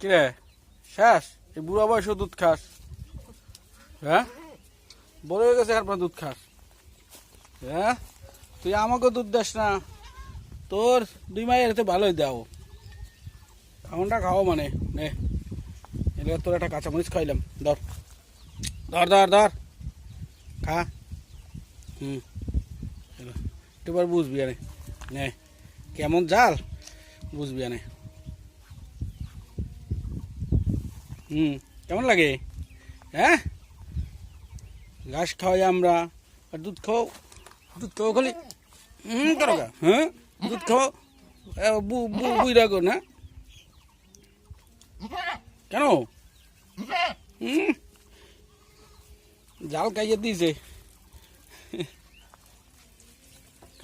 কিরে শেষ এই বুড়া বয়সেও দুধ খাস? হ্যাঁ, বড় হয়ে গেছে তারপর দুধ খাস? হ্যাঁ, তুই আমাকেও দুধ দাস না, তোর 2 মায়ের তো ভালোই দাও। এমনটা খাও মানে নে, এবার তোর একটা কাঁচামরিচ খাইলাম, ধর ধর ধর ধর খা। একটুবার বুঝবি আরে, নে কেমন জাল বুঝবি আনে। কেমন লাগে? হ্যাঁ, ঘাস খাওয়াই আমরা আর দুধ খাও, দুধ খাও খালি করো গা। হ্যাঁ, দুধ খাও বুই রাখো না কেন? জাল খাইয়ে দিয়েছে।